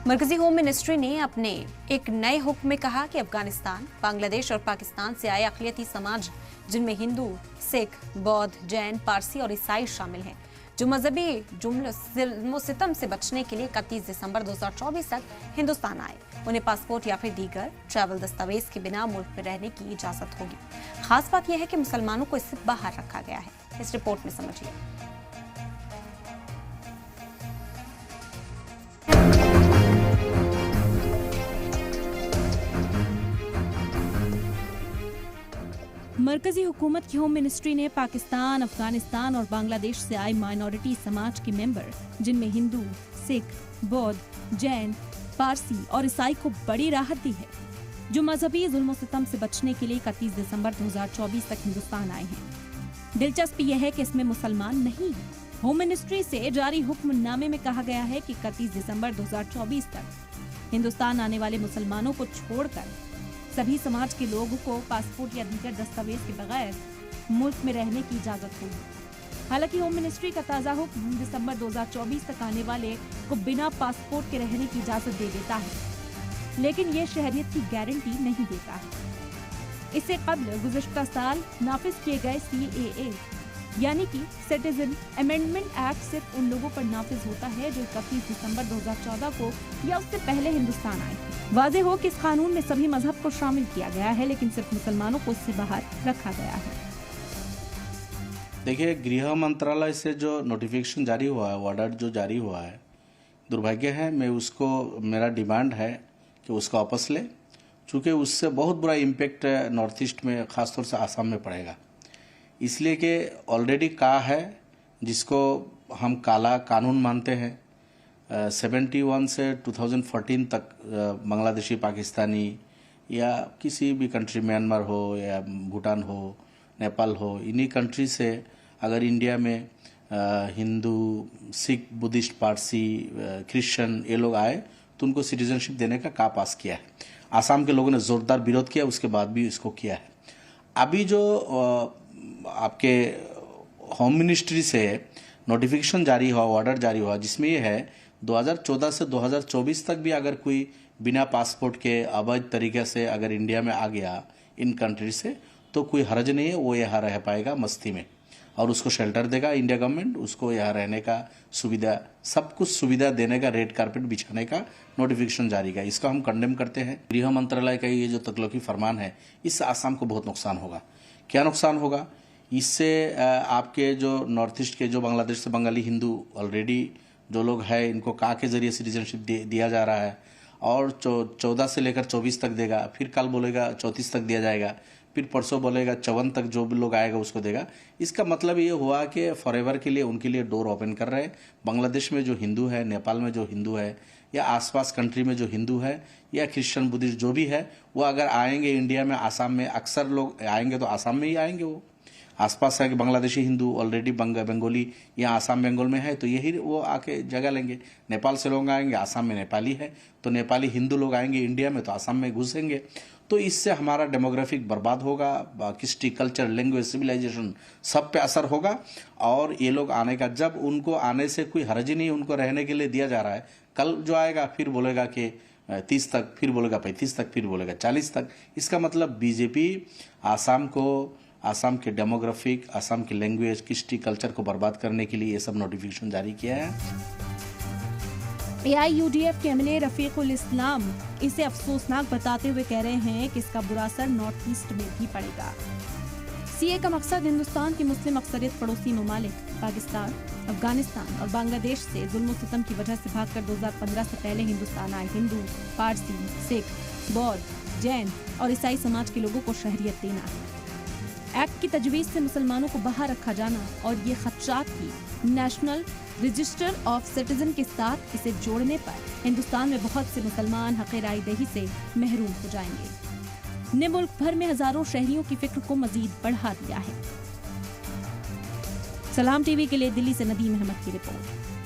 मरकजी home ministry ने अपने एक नए हुक्म में कहा कि अफगानिस्तान, बांग्लादेश और पाकिस्तान से आए अक़लियती समाज, जिनमें हिंदू, सिख, बौद्ध, जैन, पारसी और ईसाई शामिल हैं, जो मजहबी जुल्म-ओ-सितम से बचने के लिए 31 दिसंबर 2024 तक हिंदुस्तान आए, उन्हें पासपोर्ट या फिर दीगर ट्रैवल दस्तावेज के बिना मुल्क में रहने की इजाजत होगी। खास बात यह है कि मुसलमानों को इससे बाहर रखा गया है। इस रिपोर्ट में समझिए। मरकजी हुकूमत की होम मिनिस्ट्री ने पाकिस्तान, अफगानिस्तान और बांग्लादेश से आए माइनॉरिटी समाज के मेंबर, जिनमें हिंदू, सिख, बौद्ध, जैन, पारसी और ईसाई को बड़ी राहत दी है, जो मजहबी जुल्म-ओ-सितम से बचने के लिए 31 दिसंबर 2024 तक हिंदुस्तान आए हैं। दिलचस्प यह है कि इसमें मुसलमान नहीं है। होम मिनिस्ट्री से जारी हुक्मनामे में कहा गया है कि 31 दिसंबर 2024 तक हिंदुस्तान आने वाले मुसलमानों को छोड़कर सभी समाज के लोगों को पासपोर्ट या दीगर दस्तावेज के बगैर मुल्क में रहने की इजाजत होगी। हालांकि होम मिनिस्ट्री का ताज़ा हुक्म दिसंबर 2024 तक आने वाले को बिना पासपोर्ट के रहने की इजाजत दे देता है, लेकिन ये शहरियत की गारंटी नहीं देता है। इससे कबल गुज़िश्ता साल नाफिज किए गए CAA यानी कि सिटीजन अमेंडमेंट एक्ट सिर्फ उन लोगों पर नाफिज होता है जो 31 दिसंबर 2014 को या उससे पहले हिंदुस्तान आए थे। वाज़ेह हो कि इस कानून में सभी मजहब को शामिल किया गया है, लेकिन सिर्फ मुसलमानों को इससे बाहर रखा गया है। देखिए, गृह मंत्रालय से जो नोटिफिकेशन जारी हुआ है, ऑर्डर जो जारी हुआ है, दुर्भाग्य है। मेरा डिमांड है कि उसको वापस ले, चूँकि उससे बहुत बुरा इम्पेक्ट नॉर्थ ईस्ट में, ख़ासतौर से आसाम में पड़ेगा। इसलिए कि ऑलरेडी कहा है, जिसको हम काला कानून मानते हैं, 71 से 2014 तक बांग्लादेशी, पाकिस्तानी या किसी भी कंट्री, म्यांमार हो या भूटान हो, नेपाल हो, इन्हीं कंट्री से अगर इंडिया में हिंदू, सिख, बुद्धिस्ट, पारसी, क्रिश्चियन ये लोग आए तो उनको सिटीजनशिप देने का पास किया है। आसाम के लोगों ने ज़ोरदार विरोध किया, उसके बाद भी इसको किया है। अभी जो आपके होम मिनिस्ट्री से नोटिफिकेशन जारी हुआ, ऑर्डर जारी हुआ, जिसमें ये है 2014 से 2024 तक भी अगर कोई बिना पासपोर्ट के अवैध तरीके से अगर इंडिया में आ गया इन कंट्री से, तो कोई हर्ज नहीं है, वो यहाँ रह पाएगा मस्ती में, और उसको शेल्टर देगा इंडिया गवर्नमेंट, उसको यहाँ रहने का सुविधा, सब कुछ सुविधा देने का, रेड कारपेट बिछाने का नोटिफिकेशन जारी किया। इसको हम कंडेम करते हैं। गृह मंत्रालय का ये जो तकल्लुफ़ी फरमान है, इससे आसाम को बहुत नुकसान होगा। क्या नुकसान होगा? इससे आपके जो नॉर्थ ईस्ट के जो बांग्लादेश से बंगाली हिंदू ऑलरेडी जो लोग हैं, इनको का के ज़रिए सिटीजनशिप दिया जा रहा है, और 14 से लेकर 24 तक देगा, फिर कल बोलेगा 34 तक दिया जाएगा, फिर परसों बोलेगा 54 तक जो भी लोग आएगा उसको देगा। इसका मतलब ये हुआ कि फॉरएवर के लिए उनके लिए डोर ओपन कर रहे हैं। बांग्लादेश में जो हिंदू है, नेपाल में जो हिंदू है, या आसपास कंट्री में जो हिंदू है या क्रिश्चियन, बुद्धिस्ट जो भी है, वो अगर आएंगे इंडिया में, आसाम में अक्सर लोग आएंगे तो आसाम में ही आएंगे। वो आसपास है कि बांग्लादेशी हिंदू ऑलरेडी बंगाली या आसाम बंगाल में है, तो यही वो आके जगह लेंगे। नेपाल से लोग आएंगे, आसाम में नेपाली है, तो नेपाली हिंदू लोग आएंगे इंडिया में, तो आसाम में घुसेंगे। तो इससे हमारा डेमोग्राफिक बर्बाद होगा, कृष्टि, कल्चर, लैंग्वेज, सिविलाइजेशन सब पे असर होगा। और ये लोग आने का, जब उनको आने से कोई हर्ज नहीं, उनको रहने के लिए दिया जा रहा है, कल जो आएगा फिर बोलेगा कि 30 तक, फिर बोलेगा 35 तक, फिर बोलेगा 40 तक। इसका मतलब बीजेपी आसाम के डेमोग्राफिक, आसाम की लैंग्वेज, कृष्टि, कल्चर को बर्बाद करने के लिए ये सब नोटिफिकेशन जारी किया है। AIUDF के MLA रफीकुल इस्लाम इसे अफसोसनाक बताते हुए कह रहे हैं कि इसका बुरा असर नॉर्थ ईस्ट में भी पड़ेगा। CAA का मकसद हिंदुस्तान की मुस्लिम अक्सरियत पड़ोसी ममालिक पाकिस्तान, अफगानिस्तान और बांग्लादेश से जुल्म-ओ-सितम की वजह से भागकर 2015 से पहले हिंदुस्तान आए हिंदू, पारसी, सिख, बौद्ध, जैन और ईसाई समाज के लोगों को शहरियत देना है। एक्ट की तजवीज़ से मुसलमानों को बाहर रखा जाना और ये खदशात की नेशनल रजिस्टर ऑफ सिटीजन के साथ इसे जोड़ने पर हिंदुस्तान में बहुत से मुसलमान हक़ राय दही से महरूम हो जाएंगे। ने मुल्क भर में हजारों शहरियों की फिक्र को मजीद बढ़ा दिया है। सलाम टीवी के लिए दिल्ली से नदीम अहमद की रिपोर्ट।